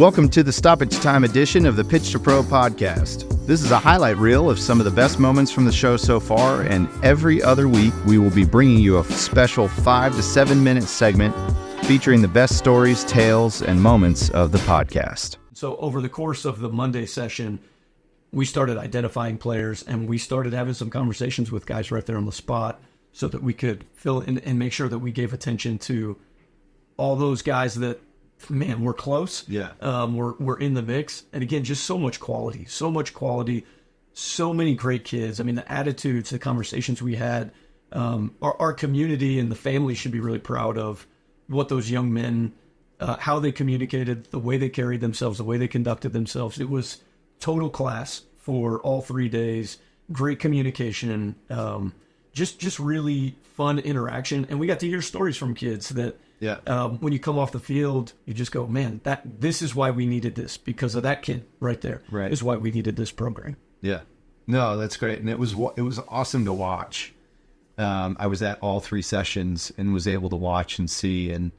Welcome to the Stoppage Time edition of the Pitch to Pro podcast. This is a highlight reel of some of the best moments from the show so far, and every other week we will be bringing you a special 5 to 7 minute segment featuring the best stories, tales, and moments of the podcast. So over the course of the Monday session, we started identifying players and we started having some conversations with guys right there on the spot so that we could fill in and make sure that we gave attention to all those guys that, man, we're close. Yeah. We're in the mix. And again, just so much quality, so many great kids. I mean, the attitudes, the conversations we had, our community and the family should be really proud of what those young men, how they communicated, the way they carried themselves, the way they conducted themselves. It was total class for all 3 days, great communication, just really fun interaction. And we got to hear stories from kids that when you come off the field, you just go, man, this is why we needed this, because of that kid right there. Right. Is why we needed this program. Yeah. No, that's great. And it was awesome to watch. I was at all 3 sessions and was able to watch and see. And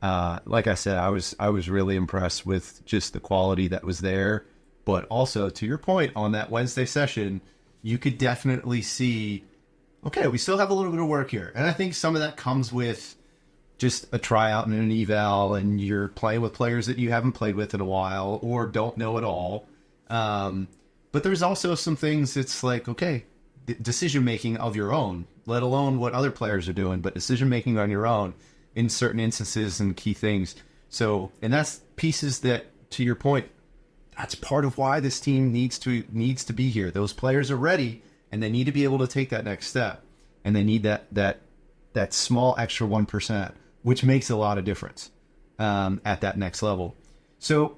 like I said, I was really impressed with just the quality that was there. But also, to your point, on that Wednesday session, you could definitely see, okay, we still have a little bit of work here. And I think some of that comes with just a tryout and an eval, and you're playing with players that you haven't played with in a while or don't know at all. But there's also some things it's like, okay, decision-making of your own, let alone what other players are doing, but decision-making on your own in certain instances and key things. So, and that's pieces that, to your point, that's part of why this team needs to be here. Those players are ready, and they need to be able to take that next step. And they need that small extra 1%, which makes a lot of difference at that next level. So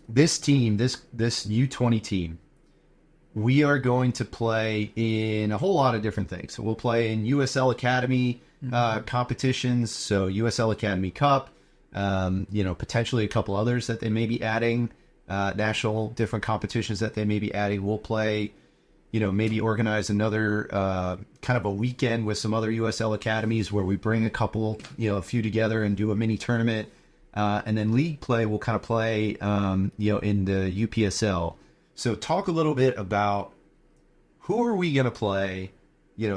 this team, this U20 team, we are going to play in a whole lot of different things. So we'll play in USL Academy competitions, so USL Academy Cup, potentially a couple others that they may be adding, national different competitions that they may be adding. We'll play, maybe organize another kind of a weekend with some other USL academies where we bring a few together and do a mini tournament. And then league play, we'll kind of play, in the UPSL. So talk a little bit about who are we going to play,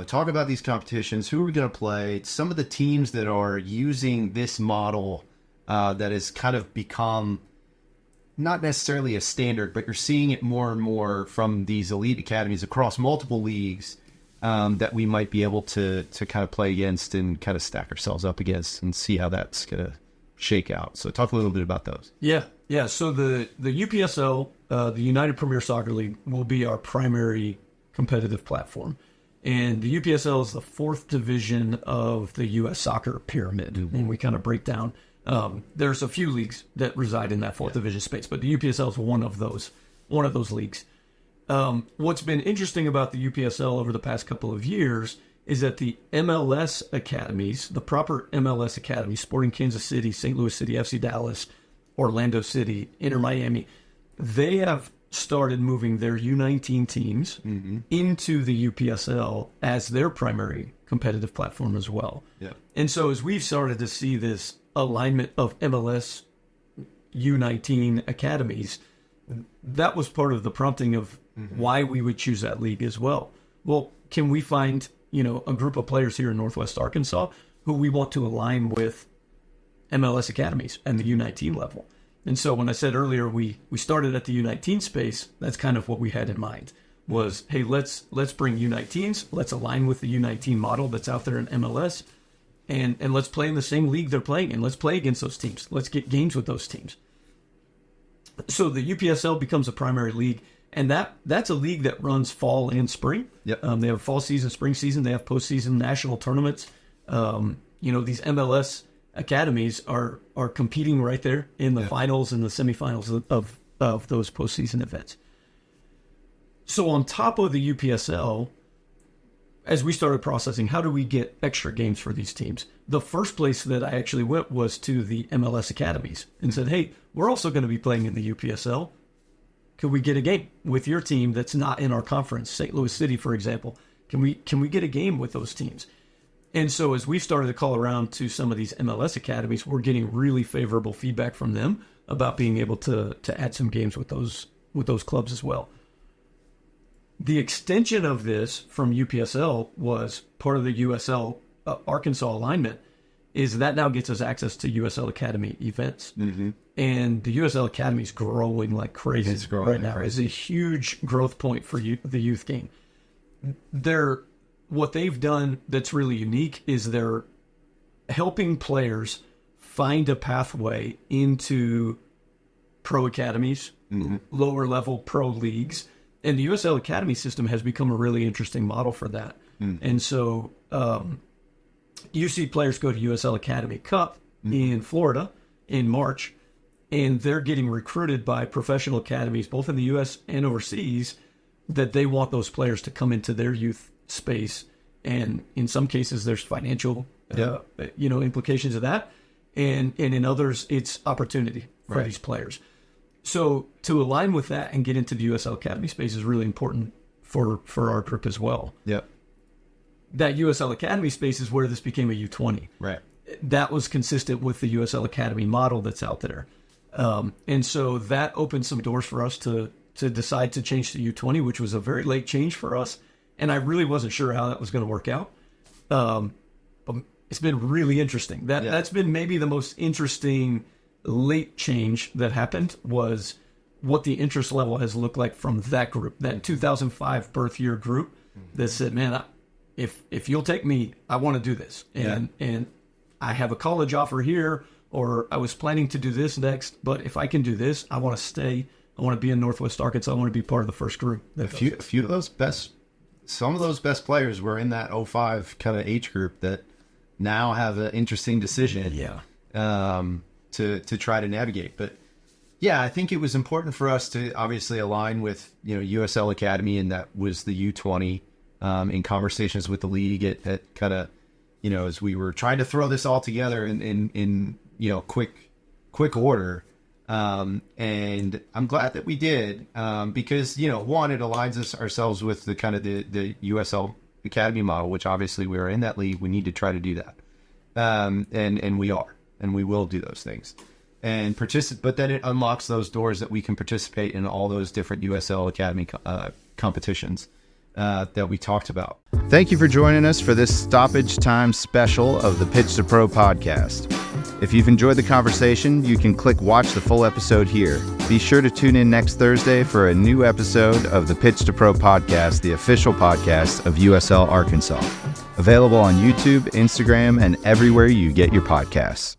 talk about these competitions, who are we going to play, some of the teams that are using this model that has kind of become not necessarily a standard, but you're seeing it more and more from these elite academies across multiple leagues that we might be able to kind of play against and kind of stack ourselves up against and see how that's going to shake out. So talk a little bit about those. Yeah. So the UPSL, the United Premier Soccer League, will be our primary competitive platform. And the UPSL is the 4th division of the U.S. soccer pyramid. Mm-hmm. When we kind of break down, there's a few leagues that reside in that 4th division space, but the UPSL is one of those leagues. What's been interesting about the UPSL over the past couple of years is that the MLS academies, the proper MLS academies, Sporting Kansas City, St. Louis City, FC Dallas, Orlando City, Inter Miami, they have started moving their U19 teams into the UPSL as their primary competitive platform as well. Yeah. And so as we've started to see this alignment of MLS U19 academies, that was part of the prompting of why we would choose that league as well. Well, can we find, a group of players here in Northwest Arkansas who we want to align with MLS academies and the U19 level? And so when I said earlier we started at the U19 space, that's kind of what we had in mind was, hey, let's bring U19s, let's align with the U19 model that's out there in MLS, and let's play in the same league they're playing in. Let's play against those teams. Let's get games with those teams. So the UPSL becomes a primary league, and that's a league that runs fall and spring. Yep. They have fall season, spring season. They have postseason national tournaments. These MLS academies are competing right there in the finals and the semifinals of those postseason events. So on top of the UPSL, as we started processing, how do we get extra games for these teams? The first place that I actually went was to the MLS academies and said, hey, we're also going to be playing in the UPSL. Could we get a game with your team that's not in our conference? St. Louis City, for example. Can we get a game with those teams? And so as we started to call around to some of these MLS academies, we're getting really favorable feedback from them about being able to add some games with those clubs as well. The extension of this from UPSL was part of the USL Arkansas alignment, is that now gets us access to USL Academy events. Mm-hmm. And the USL Academy is growing like crazy right now. It's a huge growth point for the youth game. What they've done that's really unique is they're helping players find a pathway into pro academies, lower level pro leagues. And the USL Academy system has become a really interesting model for that. And so you see players go to USL Academy Cup in Florida in March, and they're getting recruited by professional academies, both in the U.S. and overseas, that they want those players to come into their youth space. And in some cases, there's financial implications of that. And in others, it's opportunity for these players. So to align with that and get into the USL Academy space is really important for our group as well. Yep. That USL Academy space is where this became a U20. Right. That was consistent with the USL Academy model that's out there. And so that opened some doors for us to decide to change to U20, which was a very late change for us. And I really wasn't sure how that was going to work out. But it's been really interesting. That's been maybe the most interesting late change that happened, was what the interest level has looked like from that group, that 2005 birth year group that said, man, if you'll take me, I want to do this. And I have a college offer here, or I was planning to do this next, but if I can do this, I want to stay. I want to be in Northwest Arkansas. I want to be part of the first group. A few of those some of those best players were in that 05 kind of age group that now have an interesting decision. To try to navigate. But yeah, I think it was important for us to obviously align with, USL Academy, and that was the U20, in conversations with the league at kind of, as we were trying to throw this all together in quick order. And I'm glad that we did, because, one, it aligns ourselves with the kind of the USL Academy model, which obviously we are in that league. We need to try to do that. And we are. And we will do those things, and but then it unlocks those doors that we can participate in all those different USL Academy competitions that we talked about. Thank you for joining us for this Stoppage Time special of the Pitch to Pro podcast. If you've enjoyed the conversation, you can click watch the full episode here. Be sure to tune in next Thursday for a new episode of the Pitch to Pro podcast, the official podcast of USL Arkansas. Available on YouTube, Instagram, and everywhere you get your podcasts.